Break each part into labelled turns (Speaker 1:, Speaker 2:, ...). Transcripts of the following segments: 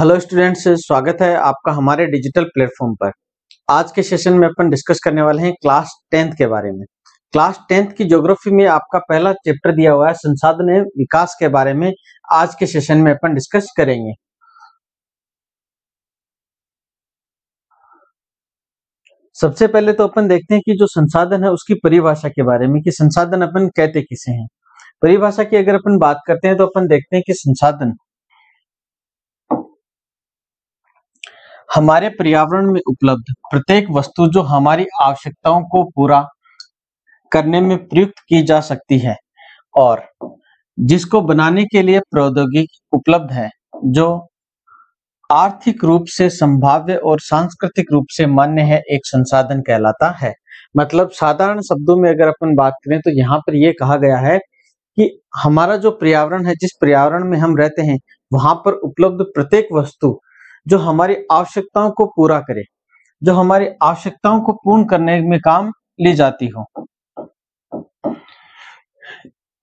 Speaker 1: Hello students, स्वागत है आपका हमारे डिजिटल प्लेटफॉर्म पर। आज के सेशन में अपन डिस्कस करने वाले हैं क्लास 10th के बारे में। क्लास 10th की ज्योग्राफी में आपका पहला चैप्टर दिया हुआ है संसाधन एवं विकास के बारे में। आज के सेशन में अपन डिस्कस करेंगे। सबसे पहले तो अपन देखते हैं कि जो संसाधन है उसकी परिभाषा के बारे में कि संसाधन अपन कहते किसे हैं। परिभाषा की अगर अपन बात करते हैं तो अपन देखते हैं कि संसाधन हमारे पर्यावरण में उपलब्ध प्रत्येक वस्तु जो हमारी आवश्यकताओं को पूरा करने में प्रयुक्त की जा सकती है और जिसको बनाने के लिए प्रौद्योगिकी उपलब्ध है, जो आर्थिक रूप से संभाव्य और सांस्कृतिक रूप से मान्य है, एक संसाधन कहलाता है। मतलब साधारण शब्दों में अगर अपन बात करें तो यहाँ पर यह कहा गया है कि हमारा जो पर्यावरण है, जिस पर्यावरण में हम रहते हैं, वहां पर उपलब्ध प्रत्येक वस्तु जो हमारी आवश्यकताओं को पूरा करे, जो हमारी आवश्यकताओं को पूर्ण करने में काम ली जाती हो,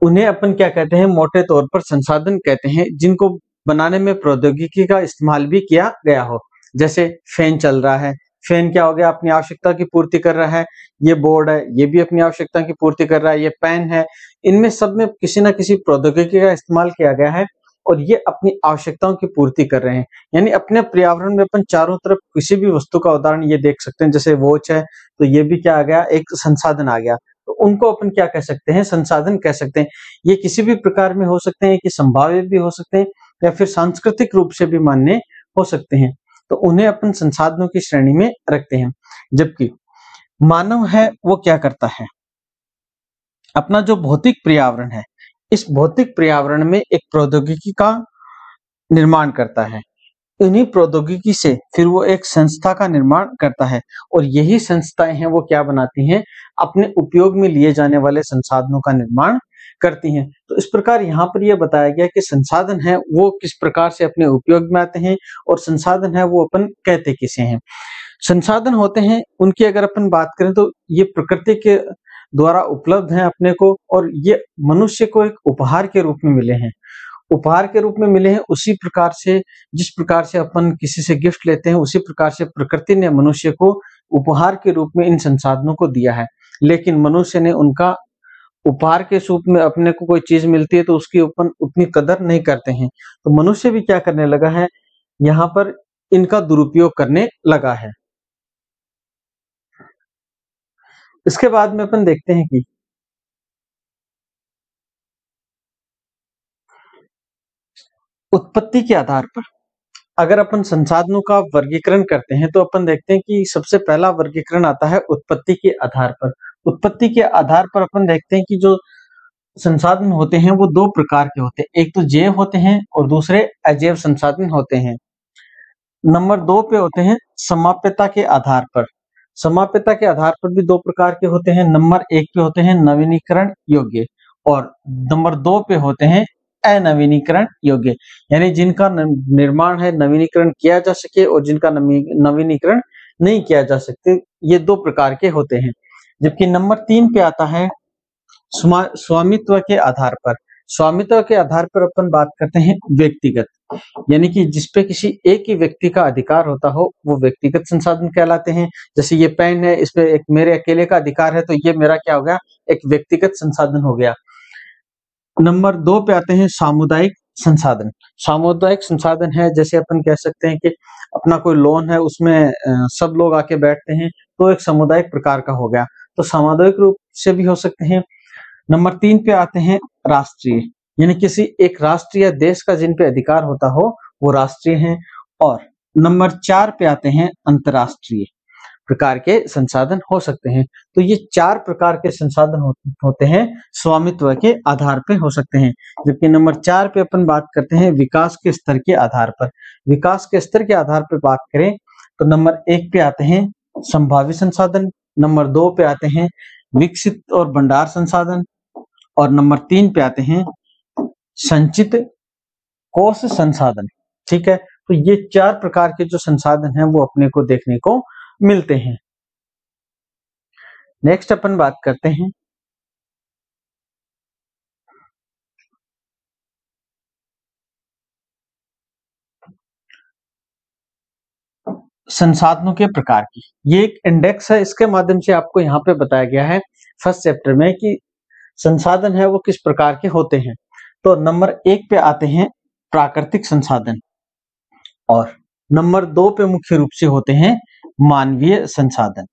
Speaker 1: उन्हें अपन क्या कहते हैं, मोटे तौर पर संसाधन कहते हैं, जिनको बनाने में प्रौद्योगिकी का इस्तेमाल भी किया गया हो। जैसे फैन चल रहा है, फैन क्या हो गया, अपनी आवश्यकता की पूर्ति कर रहा है। ये बोर्ड है, ये भी अपनी आवश्यकता की पूर्ति कर रहा है। ये पेन है, इनमें सब में किसी ना किसी प्रौद्योगिकी का इस्तेमाल किया गया है और ये अपनी आवश्यकताओं की पूर्ति कर रहे हैं। यानी अपने पर्यावरण में अपन चारों तरफ किसी भी वस्तु का उदाहरण ये देख सकते हैं। जैसे वॉच है तो ये भी क्या आ गया, एक संसाधन आ गया। तो उनको अपन क्या कह सकते हैं, संसाधन कह सकते हैं। ये किसी भी प्रकार में हो सकते हैं कि संभाव्य भी हो सकते हैं या फिर सांस्कृतिक रूप से भी मान्य हो सकते हैं। तो उन्हें अपन संसाधनों की श्रेणी में रखते हैं। जबकि मानव है वो क्या करता है, अपना जो भौतिक पर्यावरण है, इस भौतिक पर्यावरण में एक प्रौद्योगिकी का निर्माण करता है। इन्हीं प्रौद्योगिकी से फिर वो एक संस्था का निर्माण करता है और यही संस्थाएं हैं वो क्या बनाती हैं, अपने उपयोग में लिए जाने वाले संसाधनों का निर्माण करती हैं। तो इस प्रकार यहाँ पर यह बताया गया कि संसाधन है वो किस प्रकार से अपने उपयोग में आते हैं और संसाधन है वो अपन कहते किसे हैं। संसाधन होते हैं उनकी अगर अपन बात करें तो ये प्रकृति के द्वारा उपलब्ध हैं अपने को, और ये मनुष्य को एक उपहार के रूप में मिले हैं। उपहार के रूप में मिले हैं उसी प्रकार से, जिस प्रकार से अपन किसी से गिफ्ट लेते हैं, उसी प्रकार से प्रकृति ने मनुष्य को उपहार के रूप में इन संसाधनों को दिया है। लेकिन मनुष्य ने उनका उपहार के रूप में, अपने को कोई चीज मिलती है तो उसकी अपन उतनी कदर नहीं करते हैं। तो मनुष्य भी क्या करने लगा है, यहाँ पर इनका दुरुपयोग करने लगा है। इसके बाद में अपन देखते हैं कि उत्पत्ति के आधार पर अगर अपन संसाधनों का वर्गीकरण करते हैं तो अपन देखते हैं कि सबसे पहला वर्गीकरण आता है उत्पत्ति के आधार पर। उत्पत्ति के आधार पर अपन देखते हैं कि जो संसाधन होते हैं वो दो प्रकार के होते हैं, एक तो जैव होते हैं और दूसरे अजैव संसाधन होते हैं। नंबर 2 पे होते हैं समाप्यता के आधार पर। समाप्यता के आधार पर भी दो प्रकार के होते हैं। नंबर 1 पे होते हैं नवीनीकरण योग्य और नंबर 2 पे होते हैं अनवीनीकरण योग्य, यानी जिनका निर्माण है नवीनीकरण किया जा सके और जिनका नवीनीकरण नहीं किया जा सकते, ये दो प्रकार के होते हैं। जबकि नंबर 3 पे आता है स्वामित्व के आधार पर। स्वामित्व के आधार पर अपन बात करते हैं व्यक्तिगत, यानी कि जिसपे किसी एक ही व्यक्ति का अधिकार होता हो, वो व्यक्तिगत संसाधन कहलाते हैं। जैसे ये पेन है, इस पे एक मेरे अकेले का अधिकार है, तो ये मेरा क्या हो गया, एक व्यक्तिगत संसाधन हो गया। नंबर 2 पे आते हैं सामुदायिक संसाधन। सामुदायिक संसाधन है, जैसे अपन कह सकते हैं कि अपना कोई लोन है, उसमें सब लोग आके बैठते हैं, तो एक सामुदायिक प्रकार का हो गया। तो सामुदायिक रूप से भी हो सकते हैं। नंबर 3 पे आते हैं राष्ट्रीय, यानी किसी एक राष्ट्र या देश का जिन पे अधिकार होता हो वो राष्ट्रीय हैं। और नंबर 4 पे आते हैं अंतर्राष्ट्रीय प्रकार के संसाधन हो सकते हैं। तो ये 4 प्रकार के संसाधन होते हैं, स्वामित्व के आधार पे हो सकते हैं। जबकि नंबर 4 पे अपन बात करते हैं विकास के स्तर के आधार पर। विकास के स्तर के आधार पर बात करें तो नंबर 1 पे आते हैं संभावित संसाधन, नंबर 2 पे आते हैं विकसित और भंडार संसाधन, और नंबर 3 पे आते हैं संचित कोष संसाधन। ठीक है, तो ये 4 प्रकार के जो संसाधन हैं वो अपने को देखने को मिलते हैं। नेक्स्ट अपन बात करते हैं संसाधनों के प्रकार की। ये एक इंडेक्स है, इसके माध्यम से आपको यहाँ पे बताया गया है फर्स्ट चैप्टर में कि संसाधन है वो किस प्रकार के होते हैं। तो नंबर 1 पे आते हैं प्राकृतिक संसाधन, और नंबर 2 पे मुख्य रूप से होते हैं मानवीय संसाधन।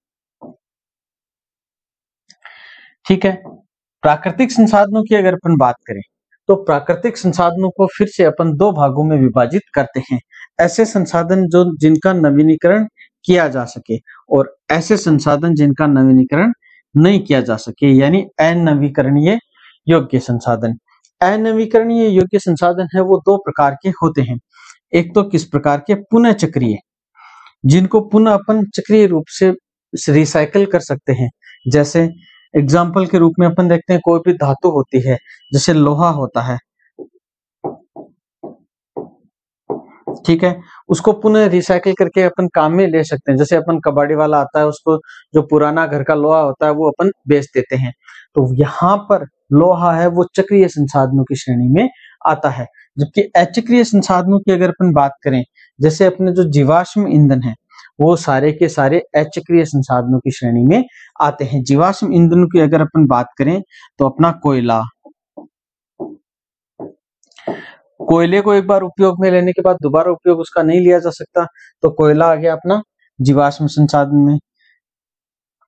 Speaker 1: ठीक है, प्राकृतिक संसाधनों की अगर अपन बात करें तो प्राकृतिक संसाधनों को फिर से अपन दो भागों में विभाजित करते हैं। ऐसे संसाधन जो जिनका नवीनीकरण किया जा सके, और ऐसे संसाधन जिनका नवीनीकरण नहीं किया जा सके, यानी अनवीकरणीय योग्य संसाधन। अनवीकरणीय योग्य संसाधन है वो दो प्रकार के होते हैं। एक तो किस प्रकार के, पुनः चक्रीय, जिनको पुनः अपन चक्रीय रूप से रिसाइकल कर सकते हैं। जैसे एग्जाम्पल के रूप में अपन देखते हैं कोई भी धातु होती है, जैसे लोहा होता है, ठीक है, उसको पुनः रिसाइकिल करके अपन काम में ले सकते हैं। जैसे अपन कबाड़ी वाला आता है, उसको जो पुराना घर का लोहा होता है वो अपन बेच देते हैं। तो यहाँ पर लोहा है वो चक्रीय संसाधनों की श्रेणी में आता है। जबकि अचक्रीय संसाधनों की अगर अपन बात करें, जैसे अपने जो जीवाश्म ईंधन है वो सारे के सारे अचक्रीय संसाधनों की श्रेणी में आते हैं। जीवाश्म ईंधन की अगर अपन बात करें तो अपना कोयला, कोयले को एक बार उपयोग में लेने के बाद दोबारा उपयोग उसका नहीं लिया जा सकता, तो कोयला आ गया अपना जीवाश्म संसाधन में।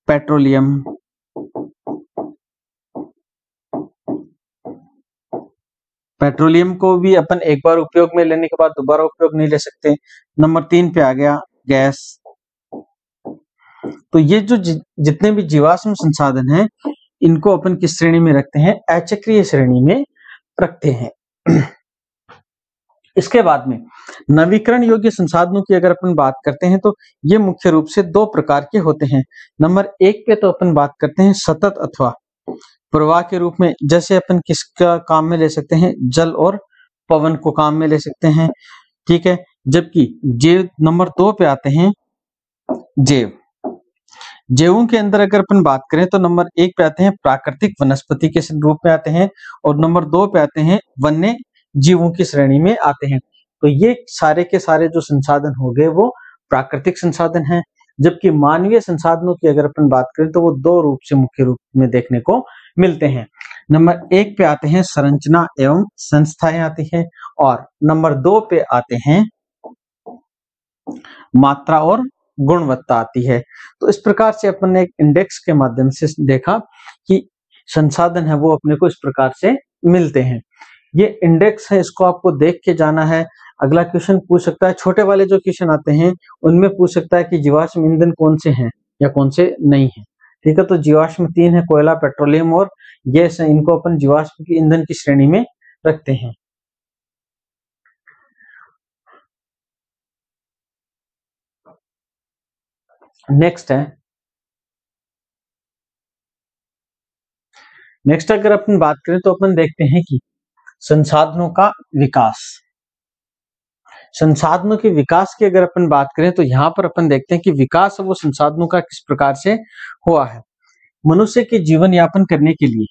Speaker 1: पेट्रोलियम, पेट्रोलियम को भी अपन एक बार उपयोग में लेने के बाद दोबारा उपयोग नहीं ले सकते। नंबर 3 पे आ गया गैस। तो ये जो जितने भी जीवाश्म संसाधन हैं इनको अपन किस श्रेणी में रखते हैं, अचक्रीय श्रेणी में रखते हैं। इसके बाद में नवीकरण योग्य संसाधनों की अगर अपन बात करते हैं तो ये मुख्य रूप से दो प्रकार के होते हैं। नंबर 1 पे तो अपन बात करते हैं सतत अथवा प्रवाह के रूप में। जैसे अपन किसका काम में ले सकते हैं, जल और पवन को काम में ले सकते हैं, ठीक है। जबकि जैव नंबर 2 पे आते हैं जैव। जैवों के अंदर अगर अपन बात करें तो नंबर 1 पे आते हैं प्राकृतिक वनस्पति के रूप में आते हैं, और नंबर 2 पे आते हैं वन्य जीवों की श्रेणी में आते हैं। तो ये सारे के सारे जो संसाधन हो गए वो प्राकृतिक संसाधन हैं। जबकि मानवीय संसाधनों की अगर अपन बात करें तो वो दो रूप से मुख्य रूप में देखने को मिलते हैं। नंबर 1 पे आते हैं संरचना एवं संस्थाएं आती हैं, और नंबर 2 पे आते हैं मात्रा और गुणवत्ता आती है। तो इस प्रकार से अपन ने एक इंडेक्स के माध्यम से देखा कि संसाधन है वो अपने को इस प्रकार से मिलते हैं। ये इंडेक्स है, इसको आपको देख के जाना है। अगला क्वेश्चन पूछ सकता है, छोटे वाले जो क्वेश्चन आते हैं उनमें पूछ सकता है कि जीवाश्म ईंधन कौन से हैं या कौन से नहीं है। ठीक है, तो जीवाश्म 3 है, कोयला, पेट्रोलियम और गैस है। इनको अपन जीवाश्म की ईंधन की श्रेणी में रखते हैं। नेक्स्ट अगर अपन बात करें तो अपन देखते हैं कि संसाधनों का विकास। संसाधनों के विकास की अगर अपन बात करें तो यहाँ पर अपन देखते हैं कि विकास वो संसाधनों का किस प्रकार से हुआ है। मनुष्य के जीवन यापन करने के लिए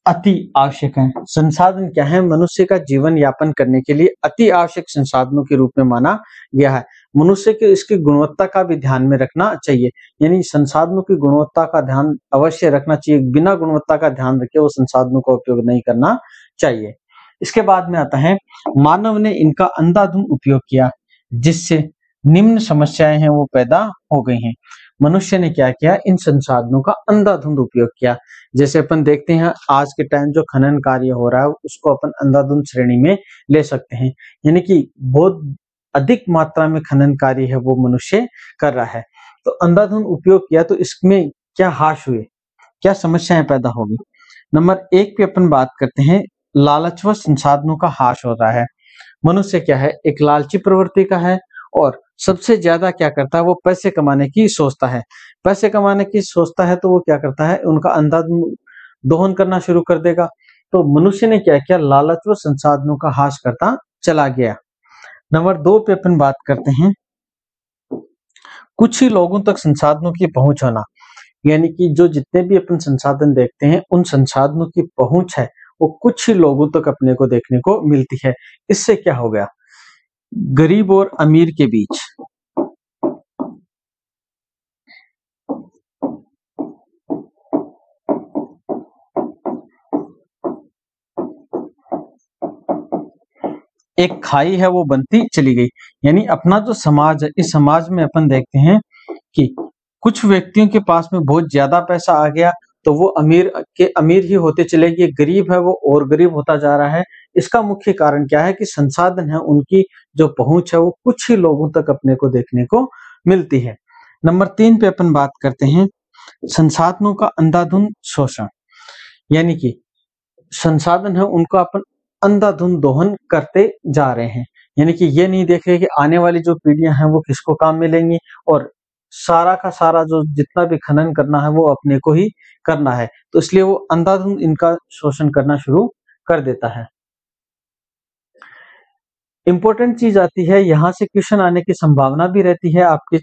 Speaker 1: अति आवश्यक है। संसाधन क्या है, मनुष्य का जीवन यापन करने के लिए अति आवश्यक संसाधनों के रूप में माना गया है। मनुष्य के इसकी गुणवत्ता का भी ध्यान में रखना चाहिए, यानी संसाधनों की गुणवत्ता का ध्यान अवश्य रखना चाहिए। बिना गुणवत्ता का ध्यान रखे वो संसाधनों का उपयोग नहीं करना चाहिए। इसके बाद में आता है मानव ने इनका अंधाधुंध उपयोग किया, जिससे निम्न समस्याएं हैं वो पैदा हो गई हैं। मनुष्य ने क्या किया, इन संसाधनों का अंधाधुंध उपयोग किया। जैसे अपन देखते हैं आज के टाइम जो खनन कार्य हो रहा है उसको अपन अंधाधुंध श्रेणी में ले सकते हैं, यानी कि बहुत अधिक मात्रा में खनन कार्य है वो मनुष्य कर रहा है। तो अंधाधुंध उपयोग किया तो इसमें क्या हाश हुए, क्या समस्याएं पैदा होगी। नंबर 1 पे अपन बात करते हैं लालचवश संसाधनों का हाश हो रहा है। मनुष्य क्या है, एक लालची प्रवृत्ति का है, और सबसे ज्यादा क्या करता है वो पैसे कमाने की सोचता है। पैसे कमाने की सोचता है तो वो क्या करता है, उनका अंधाधुंध दोहन करना शुरू कर देगा। तो मनुष्य ने क्या किया, लालच व संसाधनों का हाश करता चला गया। नंबर 2 पे अपन बात करते हैं कुछ ही लोगों तक संसाधनों की पहुंच होना, यानी कि जो जितने भी अपन संसाधन देखते हैं उन संसाधनों की पहुंच है वो कुछ ही लोगों तक अपने को देखने को मिलती है। इससे क्या हो गया, गरीब और अमीर के बीच एक खाई है वो बनती चली गई। यानी अपना जो समाज है, इस समाज में अपन देखते हैं कि कुछ व्यक्तियों के पास में बहुत ज्यादा पैसा आ गया तो वो अमीर के अमीर ही होते चले गए, गरीब है वो और गरीब होता जा रहा है। इसका मुख्य कारण क्या है कि संसाधन है उनकी जो पहुंच है वो कुछ ही लोगों तक अपने को देखने को मिलती है। नंबर 3 पे अपन बात करते हैं संसाधनों का अंधाधुंध शोषण। यानी कि संसाधन है उनको अपन अंधाधुंध दोहन करते जा रहे हैं। यानी कि ये नहीं देख रहे कि आने वाली जो पीढ़ियां हैं वो किसको काम मिलेंगी, और सारा का सारा जो जितना भी खनन करना है वो अपने को ही करना है, तो इसलिए वो अंधाधुंध इनका शोषण करना शुरू कर देता है। इंपॉर्टेंट चीज आती है, यहाँ से क्वेश्चन आने की संभावना भी रहती है आपके